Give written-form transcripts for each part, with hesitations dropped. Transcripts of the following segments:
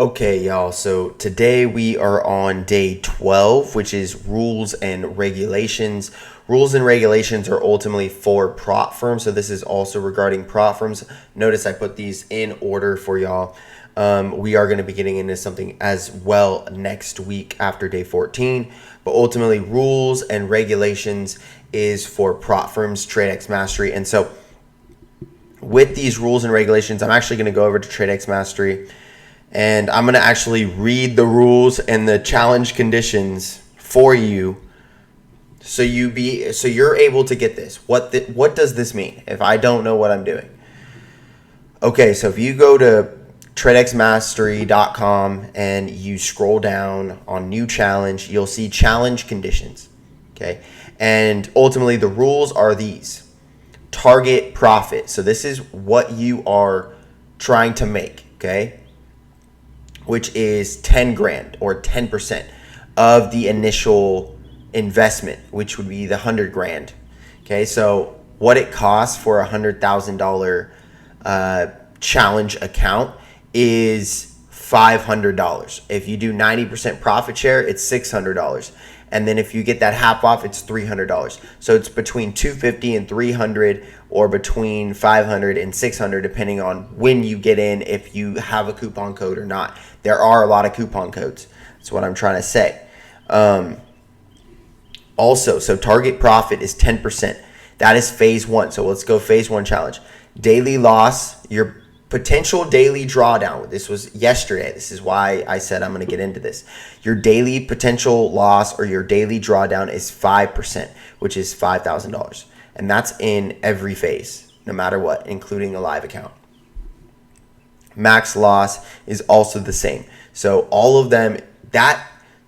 Okay, y'all. So today we are on day 12, which is rules and regulations. Rules and regulations are ultimately for prop firms. So this is also regarding prop firms. Notice I put these in order for y'all. We are going to be getting into something as well next week after day 14. But ultimately, rules and regulations is for prop firms, TradeX Mastery. And so with these rules and regulations, I'm actually going to go over to TradeX Mastery. And I'm going to actually read the rules and the challenge conditions for you so you're able to get this. What does this mean if I don't know what I'm doing? Okay, so if you go to tradexmastery.com and you scroll down on new challenge, you'll see challenge conditions. Okay? And ultimately the rules are these. Target profit. So this is what you are trying to make, okay? Which is 10 grand or 10% of the initial investment, which would be the 100 grand. Okay, so what it costs for a $100,000 challenge account is $500. If you do 90% profit share, it's $600. And then if you get that half off, it's $300. So it's between $250 and $300, or between $500 and $600, depending on when you get in, if you have a coupon code or not. There are a lot of coupon codes. That's what I'm trying to say. Also, so target profit is 10%. That is phase one. So let's go phase one challenge. Daily loss, your potential daily drawdown. This was yesterday. This is why I said I'm going to get into this. Your daily potential loss or your daily drawdown is 5%, which is $5,000. And that's in every phase, no matter what, including a live account. Max loss is also the same. So all of them,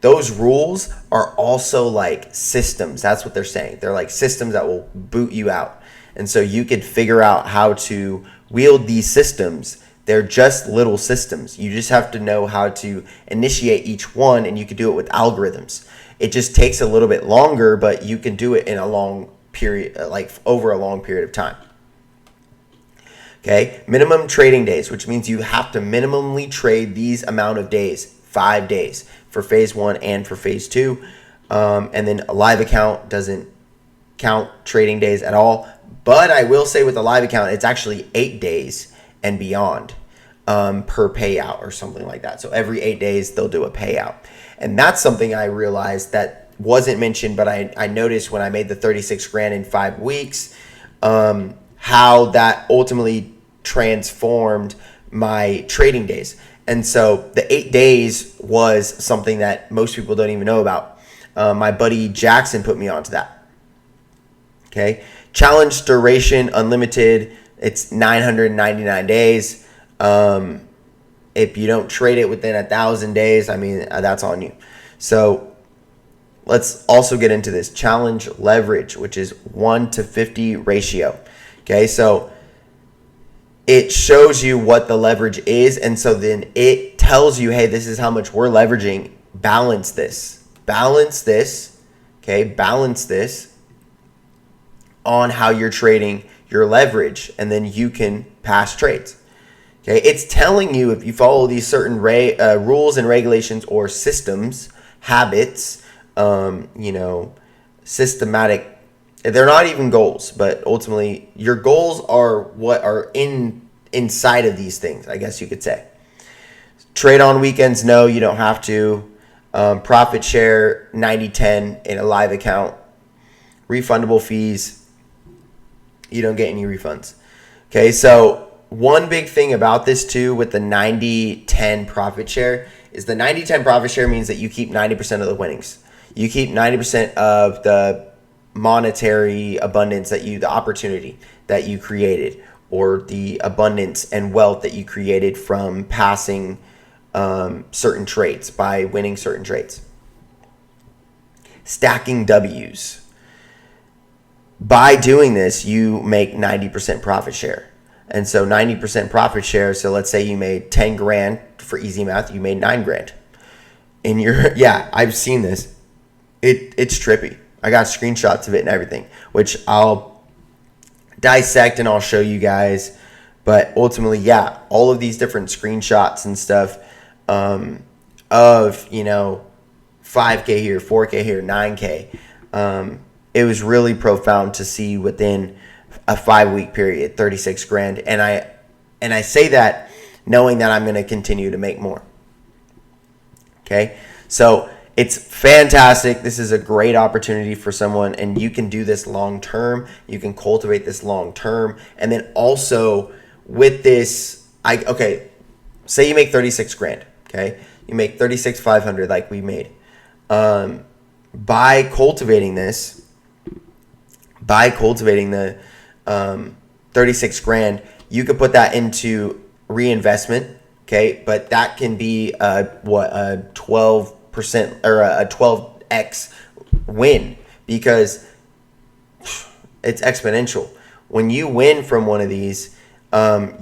those rules are also like systems. That's what they're saying. They're like systems that will boot you out. And so you could figure out how to wield these systems. They're just little systems. You just have to know how to initiate each one, and you can do it with algorithms. It just takes a little bit longer, but you can do it in a long period, like over a long period of time. Okay, minimum trading days, which means you have to minimally trade these amount of days, 5 days for phase one and for phase two. And then a live account doesn't count trading days at all. But I will say with a live account, it's actually 8 days and beyond per payout or something like that. So every 8 days, they'll do a payout. And that's something I realized that wasn't mentioned, but I noticed when I made the 36 grand in 5 weeks, how that ultimately transformed my trading days. And so the 8 days was something that most people don't even know about. My buddy Jackson put me onto that. Okay. Challenge duration unlimited. It's 999 days. If you don't trade it within 1,000 days, I mean, that's on you. So let's also get into this challenge leverage, which is 1 to 50 ratio. Okay. So it shows you what the leverage is. And so then it tells you, hey, this is how much we're leveraging. Balance this. Okay. Balance this on how you're trading your leverage, and then you can pass trades. Okay, it's telling you if you follow these certain rules and regulations or systems, habits, systematic. They're not even goals, but ultimately your goals are what are inside of these things, I guess you could say. Trade on weekends, no, you don't have to. Profit share 90-10 in a live account. Refundable fees, you don't get any refunds. Okay, so one big thing about this too with the 90-10 profit share is the 90-10 profit share means that you keep 90% of the winnings. You keep 90% of the monetary abundance the opportunity that you created, or the abundance and wealth that you created from passing certain trades, by winning certain trades. Stacking W's. By doing this, you make 90% profit share. And so 90% profit share, so let's say you made 10 grand for easy math, you made 9 grand. Yeah, I've seen this. It's trippy. I got screenshots of it and everything, which I'll dissect and I'll show you guys. But ultimately, yeah, all of these different screenshots and stuff of, 5K here, 4K here, 9K. It was really profound to see within a 5-week period, 36 grand. And I say that knowing that I'm going to continue to make more. Okay. So it's fantastic. This is a great opportunity for someone, and you can do this long term. You can cultivate this long term. And then also with this, say you make 36 grand. Okay. You make 36,500 like we made. By cultivating the 36 grand, you could put that into reinvestment. Okay, but that can be a 12% or a 12x win, because it's exponential. When you win from one of these,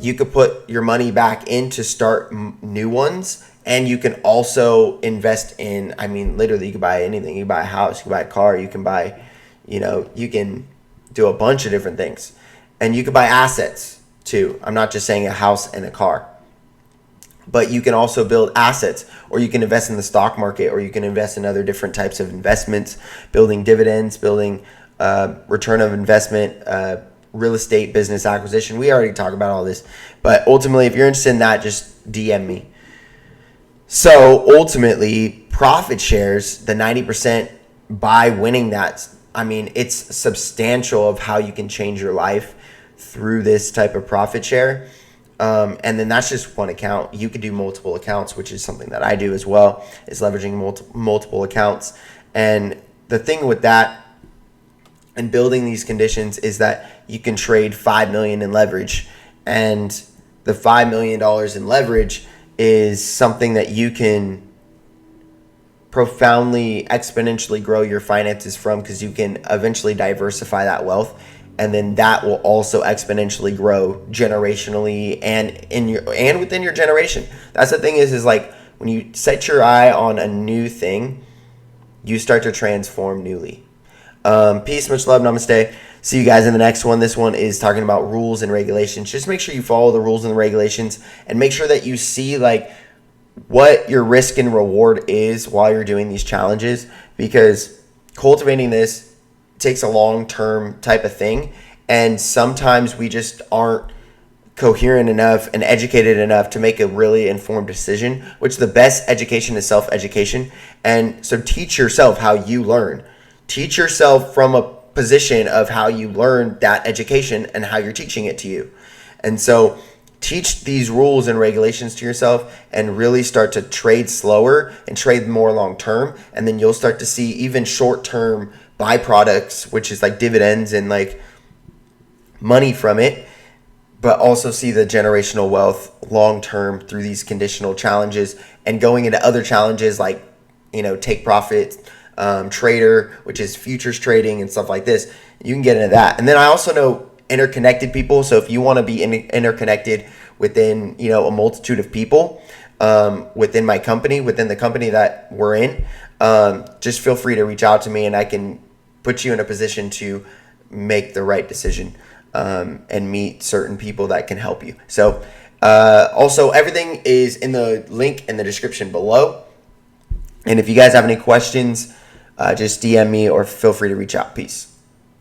you could put your money back in to start new ones, and you can also invest in, literally you can buy anything. You can buy a house, you can buy a car, you can buy, you can do a bunch of different things. And you can buy assets too. I'm not just saying a house and a car. But you can also build assets, or you can invest in the stock market, or you can invest in other different types of investments, building dividends, building return of investment, real estate, business acquisition. We already talked about all this. But ultimately, if you're interested in that, just DM me. So ultimately, profit shares, the 90% by winning that, it's substantial of how you can change your life through this type of profit share. And then that's just one account. You could do multiple accounts, which is something that I do as well, is leveraging multiple accounts. And the thing with that and building these conditions is that you can trade $5 million in leverage. And the $5 million in leverage is something that you can profoundly, exponentially grow your finances from, because you can eventually diversify that wealth. And then that will also exponentially grow generationally and within your generation. That's the thing is like when you set your eye on a new thing, you start to transform newly. Peace, much love, namaste. See you guys in the next one. This one is talking about rules and regulations. Just make sure you follow the rules and the regulations, and make sure that you see like what your risk and reward is while you're doing these challenges, because cultivating this takes a long-term type of thing, and sometimes we just aren't coherent enough and educated enough to make a really informed decision, which the best education is self-education. And so teach yourself how you learn. Teach yourself from a position of how you learn that education and how you're teaching it to you. And so teach these rules and regulations to yourself, and really start to trade slower and trade more long-term, and then you'll start to see even short-term byproducts, which is like dividends and like money from it, but also see the generational wealth long term through these conditional challenges, and going into other challenges like take profit, trader, which is futures trading and stuff like this. You can get into that. And then I also know interconnected people. So if you want to be interconnected within a multitude of people, within my company, within the company that we're in, just feel free to reach out to me, and I can put you in a position to make the right decision, and meet certain people that can help you. So also everything is in the link in the description below. And if you guys have any questions, just DM me or feel free to reach out. Peace.